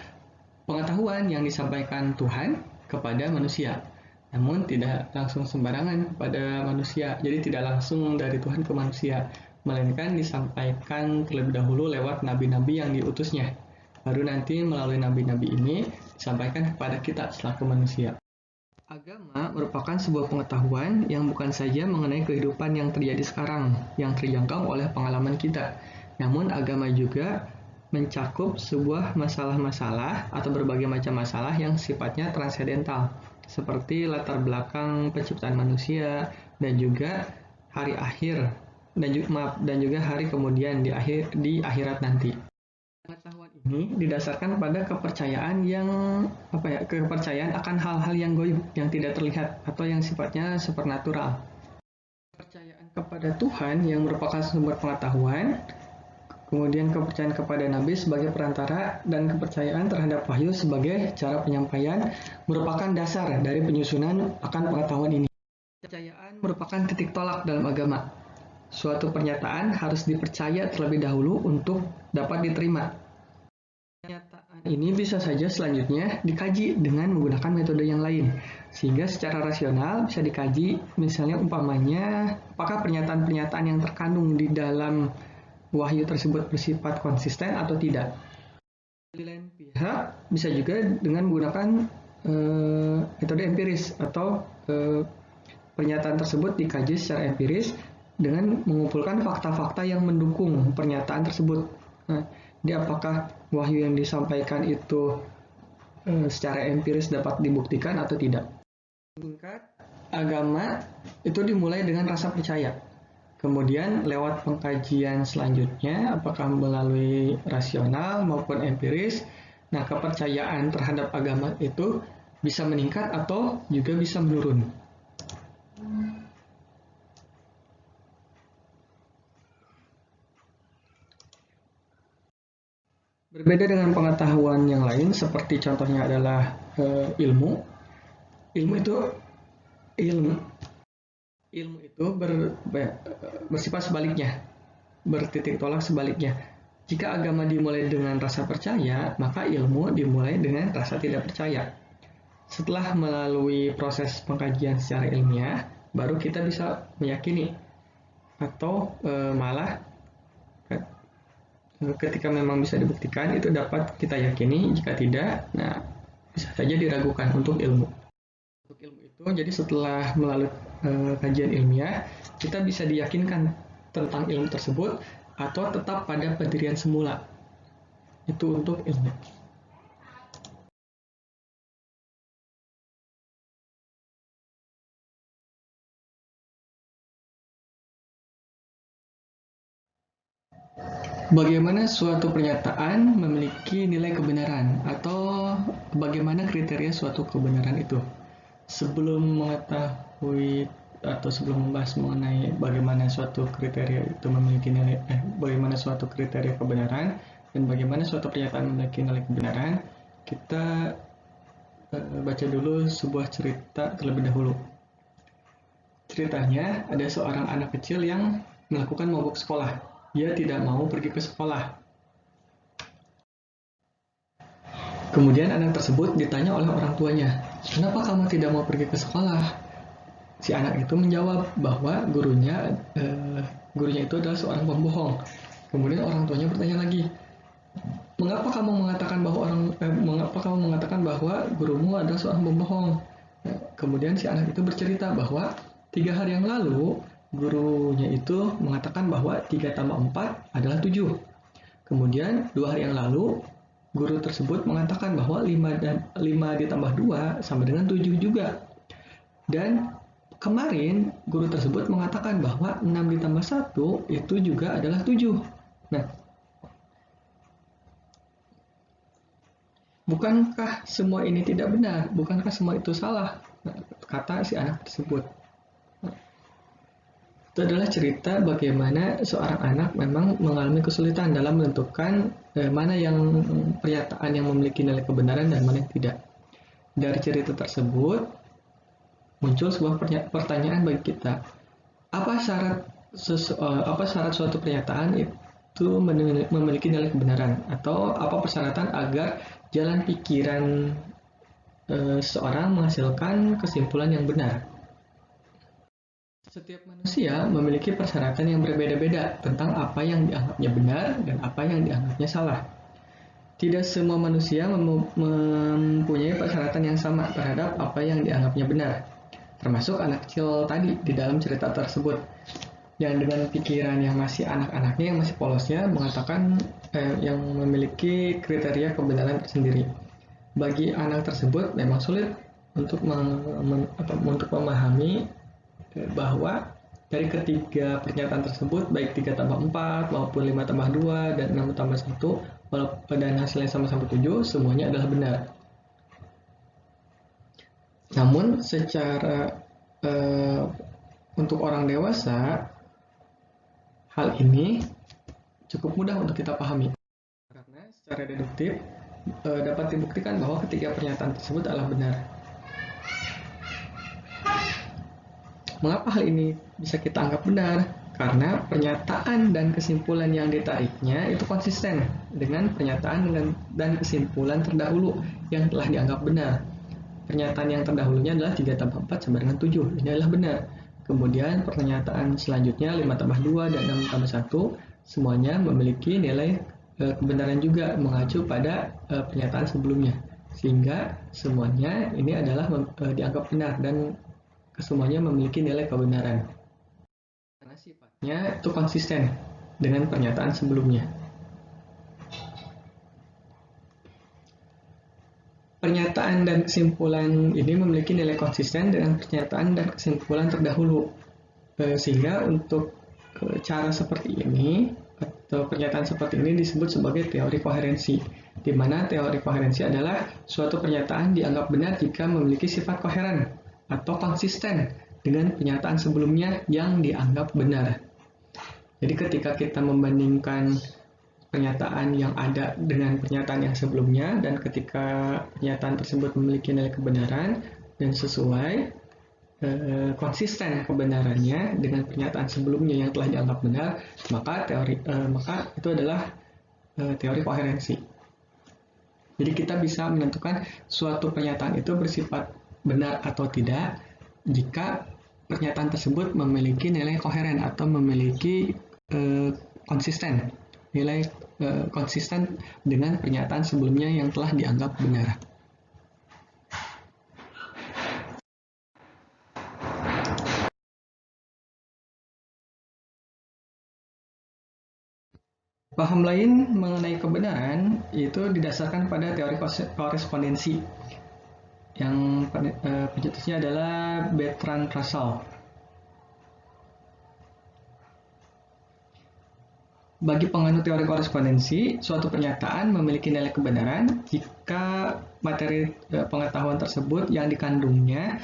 pengetahuan yang disampaikan Tuhan kepada manusia, namun tidak langsung sembarangan kepada manusia. Jadi tidak langsung dari Tuhan ke manusia, melainkan disampaikan terlebih dahulu lewat nabi-nabi yang diutusnya. Baru nanti melalui nabi-nabi ini disampaikan kepada kita selaku manusia. Agama merupakan sebuah pengetahuan yang bukan saja mengenai kehidupan yang terjadi sekarang, yang terjangkau oleh pengalaman kita. Namun agama juga mencakup sebuah masalah-masalah atau berbagai macam masalah yang sifatnya transendental, seperti latar belakang penciptaan manusia dan juga hari akhir dan juga hari kemudian di akhirat nanti. Pengetahuan ini didasarkan pada kepercayaan kepercayaan akan hal-hal yang gaib yang tidak terlihat atau yang sifatnya supernatural. Kepercayaan kepada Tuhan yang merupakan sumber pengetahuan kemudian kepercayaan kepada Nabi sebagai perantara, dan kepercayaan terhadap wahyu sebagai cara penyampaian merupakan dasar dari penyusunan akan pengetahuan ini. Kepercayaan merupakan titik tolak dalam agama. Suatu pernyataan harus dipercaya terlebih dahulu untuk dapat diterima. Pernyataan ini bisa saja selanjutnya dikaji dengan menggunakan metode yang lain, sehingga secara rasional bisa dikaji, misalnya umpamanya, apakah pernyataan-pernyataan yang terkandung di dalam wahyu tersebut bersifat konsisten atau tidak. Di lain pihak, bisa juga dengan menggunakan metode empiris, atau pernyataan tersebut dikaji secara empiris dengan mengumpulkan fakta-fakta yang mendukung pernyataan tersebut. Nah, jadi apakah wahyu yang disampaikan itu secara empiris dapat dibuktikan atau tidak. Singkat, agama itu dimulai dengan rasa percaya. Kemudian lewat pengkajian selanjutnya, apakah melalui rasional maupun empiris, nah kepercayaan terhadap agama itu bisa meningkat atau juga bisa menurun. Berbeda dengan pengetahuan yang lain, seperti contohnya adalah ilmu. Ilmu itu bersifat sebaliknya, bertitik tolak sebaliknya. Jika agama dimulai dengan rasa percaya, maka ilmu dimulai dengan rasa tidak percaya. Setelah melalui proses pengkajian secara ilmiah, baru kita bisa meyakini, atau malah ketika memang bisa dibuktikan itu dapat kita yakini. Jika tidak, nah bisa saja diragukan untuk ilmu. Untuk ilmu itu, jadi setelah melalui kajian ilmiah, kita bisa diyakinkan tentang ilmu tersebut atau tetap pada pendirian semula. Itu untuk ilmu. Bagaimana suatu pernyataan memiliki nilai kebenaran, atau bagaimana kriteria suatu kebenaran itu? Sebelum mengetahui atau sebelum membahas mengenai bagaimana suatu kriteria itu memiliki nilai, bagaimana suatu kriteria kebenaran dan bagaimana suatu pernyataan memiliki nilai kebenaran, kita baca dulu sebuah cerita terlebih dahulu. Ceritanya, ada seorang anak kecil yang melakukan mogok sekolah. Dia tidak mau pergi ke sekolah. Kemudian anak tersebut ditanya oleh orang tuanya, "Kenapa kamu tidak mau pergi ke sekolah?" Si anak itu menjawab bahwa gurunya itu adalah seorang pembohong. Kemudian orang tuanya bertanya lagi, "Mengapa kamu mengatakan bahwa gurumu adalah seorang pembohong?" Kemudian si anak itu bercerita bahwa 3 hari yang lalu gurunya itu mengatakan bahwa 3 tambah 4 adalah 7. Kemudian 2 hari yang lalu guru tersebut mengatakan bahwa 5 ditambah 2 sama dengan 7 juga. Dan kemarin guru tersebut mengatakan bahwa 6 ditambah 1 itu juga adalah 7. Nah, bukankah semua ini tidak benar? Bukankah semua itu salah? Kata si anak tersebut. Itu adalah cerita bagaimana seorang anak memang mengalami kesulitan dalam menentukan mana yang pernyataan yang memiliki nilai kebenaran dan mana yang tidak. Dari cerita tersebut muncul sebuah pertanyaan bagi kita. Apa syarat suatu pernyataan itu memiliki nilai kebenaran, atau apa persyaratan agar jalan pikiran seseorang menghasilkan kesimpulan yang benar? Setiap manusia memiliki persyaratan yang berbeda-beda tentang apa yang dianggapnya benar dan apa yang dianggapnya salah. Tidak semua manusia mempunyai persyaratan yang sama terhadap apa yang dianggapnya benar, termasuk anak kecil tadi di dalam cerita tersebut, yang dengan pikiran yang masih anak-anaknya, yang masih polosnya, mengatakan yang memiliki kriteria kebenaran tersendiri. Bagi anak tersebut memang sulit untuk memahami bahwa dari ketiga pernyataan tersebut, baik 3 tambah 4 maupun 5 tambah 2 dan 6 tambah 1, dan hasilnya sama-sama 7, semuanya adalah benar. Namun secara untuk orang dewasa, hal ini cukup mudah untuk kita pahami. Karena secara deduktif dapat dibuktikan bahwa ketiga pernyataan tersebut adalah benar. Mengapa hal ini bisa kita anggap benar? Karena pernyataan dan kesimpulan yang ditariknya itu konsisten dengan pernyataan dan kesimpulan terdahulu yang telah dianggap benar. Pernyataan yang terdahulunya adalah 3 tambah 4 sama dengan 7. Ini adalah benar. Kemudian pernyataan selanjutnya 5 tambah 2 dan 6 tambah 1 semuanya memiliki nilai kebenaran juga mengacu pada pernyataan sebelumnya. Sehingga semuanya ini adalah dianggap benar dan kesemuanya memiliki nilai kebenaran. Karena sifatnya itu konsisten dengan pernyataan sebelumnya. Pernyataan dan kesimpulan ini memiliki nilai konsisten dengan pernyataan dan kesimpulan terdahulu. Sehingga untuk cara seperti ini atau pernyataan seperti ini disebut sebagai teori koherensi, di mana teori koherensi adalah suatu pernyataan dianggap benar jika memiliki sifat koheren atau konsisten dengan pernyataan sebelumnya yang dianggap benar. Jadi ketika kita membandingkan pernyataan yang ada dengan pernyataan yang sebelumnya dan ketika pernyataan tersebut memiliki nilai kebenaran dan sesuai konsisten kebenarannya dengan pernyataan sebelumnya yang telah dianggap benar, maka itu adalah teori koherensi. Jadi kita bisa menentukan suatu pernyataan itu bersifat benar atau tidak jika pernyataan tersebut memiliki nilai koheren atau memiliki konsisten dengan pernyataan sebelumnya yang telah dianggap benar. Paham lain mengenai kebenaran itu didasarkan pada teori korespondensi yang pencetusnya adalah Bertrand Russell. Bagi penganut teori korespondensi, suatu pernyataan memiliki nilai kebenaran jika materi pengetahuan tersebut yang dikandungnya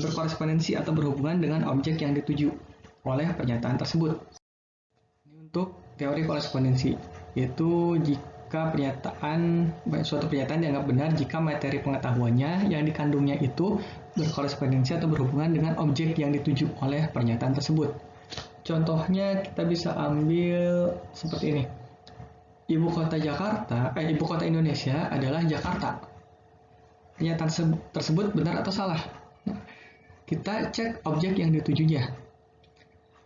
berkorespondensi atau berhubungan dengan objek yang dituju oleh pernyataan tersebut. Ini untuk teori korespondensi, yaitu jika suatu pernyataan dianggap benar jika materi pengetahuannya yang dikandungnya itu berkorespondensi atau berhubungan dengan objek yang dituju oleh pernyataan tersebut. Contohnya kita bisa ambil seperti ini. Ibu kota Indonesia adalah Jakarta. Pernyataan tersebut benar atau salah? Kita cek objek yang ditujunya.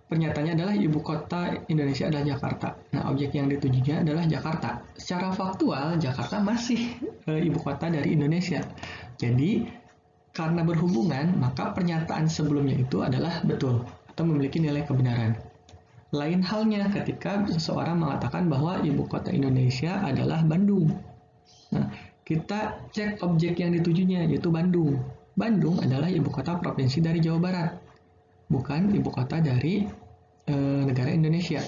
Pernyataannya adalah ibu kota Indonesia adalah Jakarta. Nah, objek yang ditujunya adalah Jakarta. Secara faktual, Jakarta masih ibu kota dari Indonesia. Jadi, karena berhubungan, maka pernyataan sebelumnya itu adalah betul atau memiliki nilai kebenaran. Lain halnya ketika seseorang mengatakan bahwa ibu kota Indonesia adalah Bandung. Nah, kita cek objek yang ditujunya, yaitu Bandung. Bandung adalah ibu kota provinsi dari Jawa Barat, bukan ibu kota dari negara Indonesia.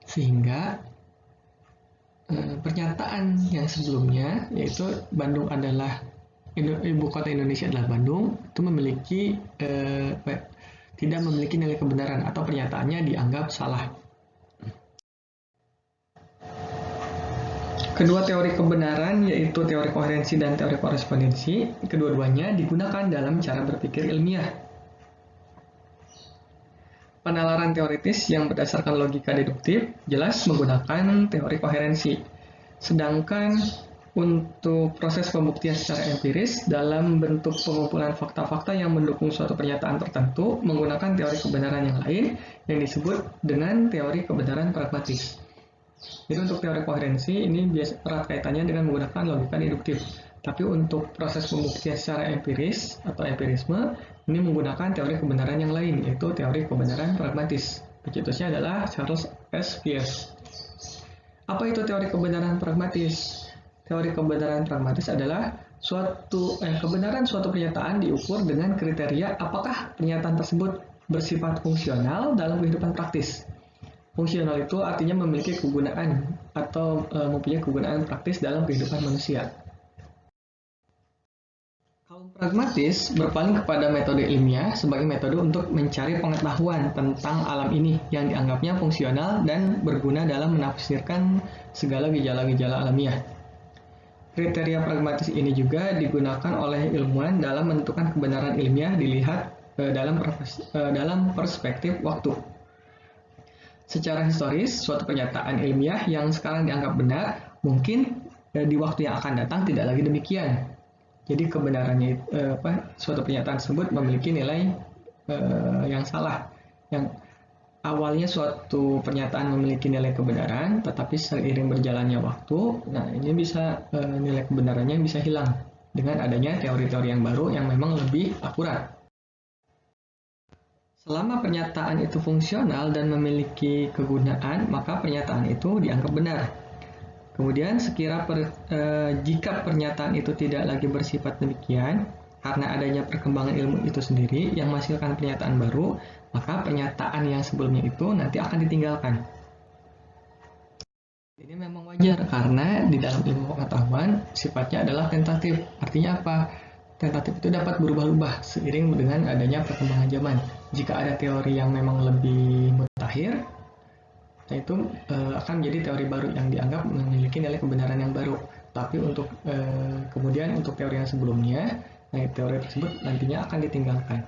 Sehingga pernyataan yang sebelumnya, yaitu Bandung adalah ibu kota Indonesia adalah Bandung, itu tidak memiliki nilai kebenaran atau pernyataannya dianggap salah. Kedua teori kebenaran, yaitu teori koherensi dan teori korespondensi, kedua-duanya digunakan dalam cara berpikir ilmiah. Penalaran teoritis yang berdasarkan logika deduktif jelas menggunakan teori koherensi. Sedangkan untuk proses pembuktian secara empiris dalam bentuk pengumpulan fakta-fakta yang mendukung suatu pernyataan tertentu menggunakan teori kebenaran yang lain yang disebut dengan teori kebenaran pragmatis. Jadi untuk teori koherensi ini erat kaitannya dengan menggunakan logika deduktif. Tapi untuk proses pembuktian secara empiris atau empirisme ini menggunakan teori kebenaran yang lain, yaitu teori kebenaran pragmatis. Pencetusnya adalah Charles S. Peirce. Apa itu teori kebenaran pragmatis? Teori kebenaran pragmatis adalah kebenaran suatu pernyataan diukur dengan kriteria apakah pernyataan tersebut bersifat fungsional dalam kehidupan praktis. Fungsional itu artinya memiliki kegunaan atau mempunyai kegunaan praktis dalam kehidupan manusia. Kaum pragmatis berpaling kepada metode ilmiah sebagai metode untuk mencari pengetahuan tentang alam ini yang dianggapnya fungsional dan berguna dalam menafsirkan segala gejala-gejala alamiah. Kriteria pragmatis ini juga digunakan oleh ilmuwan dalam menentukan kebenaran ilmiah dilihat dalam perspektif waktu. Secara historis, suatu pernyataan ilmiah yang sekarang dianggap benar, mungkin di waktu yang akan datang tidak lagi demikian. Jadi kebenarannya suatu pernyataan tersebut memiliki nilai yang salah. Yang awalnya suatu pernyataan memiliki nilai kebenaran, tetapi seiring berjalannya waktu, nah ini bisa nilai kebenarannya bisa hilang dengan adanya teori-teori yang baru yang memang lebih akurat. Selama pernyataan itu fungsional dan memiliki kegunaan, maka pernyataan itu dianggap benar. Kemudian jika pernyataan itu tidak lagi bersifat demikian, karena adanya perkembangan ilmu itu sendiri yang menghasilkan pernyataan baru, maka pernyataan yang sebelumnya itu nanti akan ditinggalkan. Ini memang wajar karena di dalam ilmu pengetahuan sifatnya adalah tentatif. Artinya apa? Tentatif itu dapat berubah-ubah seiring dengan adanya perkembangan zaman. Jika ada teori yang memang lebih mutakhir, nah itu akan menjadi teori baru yang dianggap memiliki nilai kebenaran yang baru. Tapi untuk kemudian untuk teori yang sebelumnya, nah teori tersebut nantinya akan ditinggalkan.